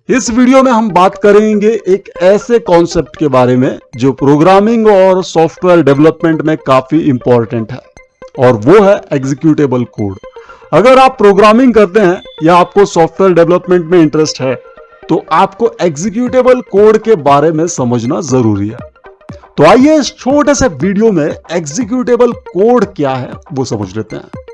इस वीडियो में हम बात करेंगे एक ऐसे कॉन्सेप्ट के बारे में जो प्रोग्रामिंग और सॉफ्टवेयर डेवलपमेंट में काफी इंपॉर्टेंट है, और वो है एग्जीक्यूटेबल कोड। अगर आप प्रोग्रामिंग करते हैं या आपको सॉफ्टवेयर डेवलपमेंट में इंटरेस्ट है तो आपको एग्जीक्यूटेबल कोड के बारे में समझना जरूरी है। तो आइए इस छोटे से वीडियो में एग्जीक्यूटेबल कोड क्या है वो समझ लेते हैं।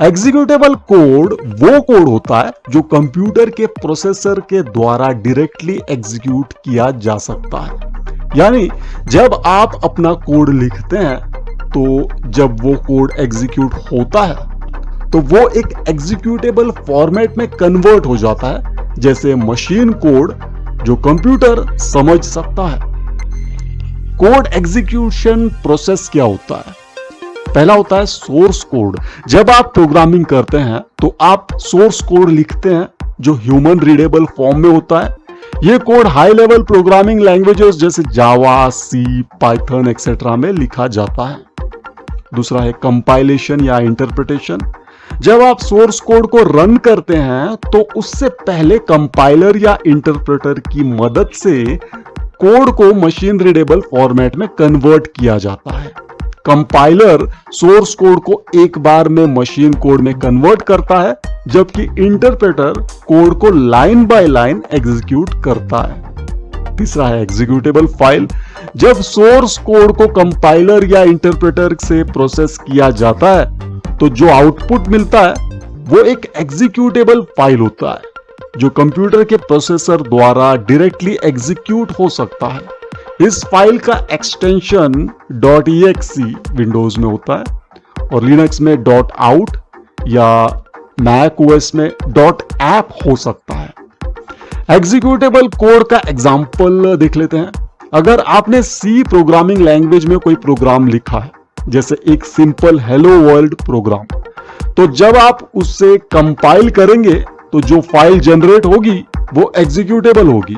एग्जीक्यूटेबल कोड वो कोड होता है जो कंप्यूटर के प्रोसेसर के द्वारा डायरेक्टली एग्जीक्यूट किया जा सकता है। यानी जब आप अपना कोड लिखते हैं तो जब वो कोड एग्जीक्यूट होता है तो वो एक एग्जीक्यूटेबल फॉर्मेट में कन्वर्ट हो जाता है, जैसे मशीन कोड जो कंप्यूटर समझ सकता है। कोड एग्जीक्यूशन प्रोसेस क्या होता है? पहला होता है सोर्स कोड। जब आप प्रोग्रामिंग करते हैं तो आप सोर्स कोड लिखते हैं जो ह्यूमन रीडेबल फॉर्म में होता है। यह code high level programming languages जैसे जावा, सी, पाइथन एक्सेट्रा में लिखा जाता है। दूसरा है कंपाइलेशन या इंटरप्रिटेशन। जब आप सोर्स कोड को रन करते हैं तो उससे पहले कंपाइलर या इंटरप्रेटर की मदद से कोड को मशीन रीडेबल फॉर्मेट में कन्वर्ट किया जाता है। कंपाइलर सोर्स कोड को एक बार में मशीन कोड में कन्वर्ट करता है, जबकि इंटरप्रेटर कोड को लाइन बाय लाइन एग्जीक्यूट करता है। तीसरा है एग्जीक्यूटेबल फाइल। जब सोर्स कोड को कंपाइलर या इंटरप्रेटर से प्रोसेस किया जाता है तो जो आउटपुट मिलता है वो एक एग्जीक्यूटेबल फाइल होता है जो कंप्यूटर के प्रोसेसर द्वारा डायरेक्टली एग्जीक्यूट हो सकता है। इस फाइल का एक्सटेंशन .exe विंडोज में होता है और लिनक्स में .out या मैक ओएस में .app हो सकता है। एग्जीक्यूटेबल कोड का एग्जांपल देख लेते हैं। अगर आपने सी प्रोग्रामिंग लैंग्वेज में कोई प्रोग्राम लिखा है, जैसे एक सिंपल हेलो वर्ल्ड प्रोग्राम, तो जब आप उससे कंपाइल करेंगे तो जो फाइल जनरेट होगी वो एग्जीक्यूटेबल होगी।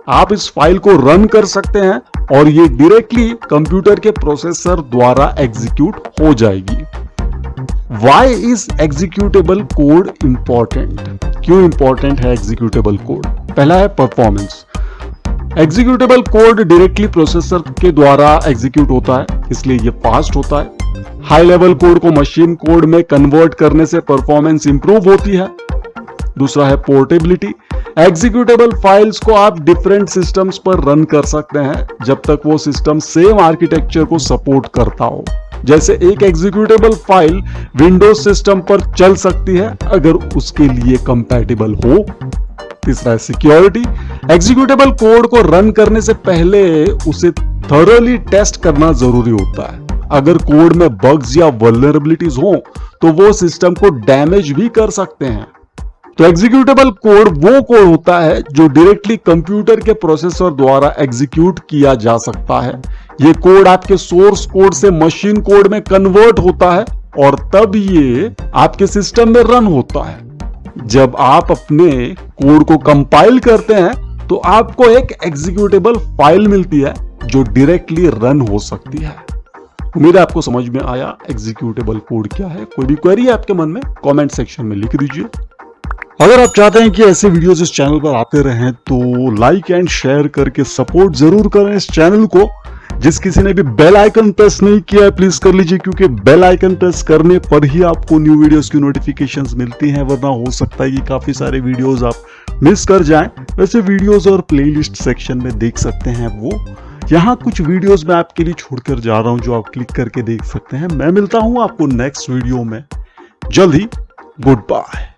आप इस फाइल को रन कर सकते हैं और ये डायरेक्टली कंप्यूटर के प्रोसेसर द्वारा एग्जीक्यूट हो जाएगी। Why is executable code important? क्यों इंपॉर्टेंट है एग्जीक्यूटेबल कोड? पहला है performance. Executable code directly processor के द्वारा एग्जीक्यूट होता है, इसलिए ये फास्ट होता है। हाई लेवल कोड को मशीन कोड में कन्वर्ट करने से परफॉर्मेंस इंप्रूव होती है। दूसरा है पोर्टेबिलिटी। एग्जीक्यूटेबल फाइल्स को आप डिफरेंट सिस्टम्स पर रन कर सकते हैं जब तक वो सिस्टम सेम आर्किटेक्चर को सपोर्ट करता हो। जैसे एक एग्जीक्यूटेबल फाइल विंडोज सिस्टम पर चल सकती है अगर उसके लिए कंपैटिबल हो। तीसरा है सिक्योरिटी। एग्जीक्यूटेबल कोड को रन करने से पहले उसे थॉरोली टेस्ट करना जरूरी होता है। अगर कोड में बग्स या वल्नरेबिलिटीज हो तो वो सिस्टम को डैमेज भी कर सकते हैं। तो एग्जीक्यूटेबल कोड वो कोड होता है जो डायरेक्टली कंप्यूटर के प्रोसेसर द्वारा एग्जीक्यूट किया जा सकता है। ये कोड आपके सोर्स कोड से मशीन कोड में कन्वर्ट होता है और तब ये आपके सिस्टम में रन होता है। जब आप अपने कोड को कंपाइल करते हैं तो आपको एक एग्जीक्यूटेबल फाइल मिलती है जो डायरेक्टली रन हो सकती है। उम्मीद है आपको समझ में आया एग्जीक्यूटेबल कोड क्या है। कोई भी क्वेरी है आपके मन में कमेंट सेक्शन में लिख दीजिए। अगर आप चाहते हैं कि ऐसे वीडियोस इस चैनल पर आते रहें तो लाइक एंड शेयर करके सपोर्ट जरूर करें इस चैनल को। जिस किसी ने भी बेल आइकन प्रेस नहीं किया है प्लीज कर लीजिए, क्योंकि बेल आइकन प्रेस करने पर ही आपको न्यू वीडियोस की नोटिफिकेशंस मिलती हैं, वरना हो सकता है कि काफी सारे वीडियोस आप मिस कर जाएं। वैसे वीडियोस और प्लेलिस्ट सेक्शन में देख सकते हैं वो। यहाँ कुछ वीडियोस मैं आपके लिए छोड़कर जा रहा हूं जो आप क्लिक करके देख सकते हैं। मैं मिलता हूं आपको नेक्स्ट वीडियो में जल्द ही। Good bye.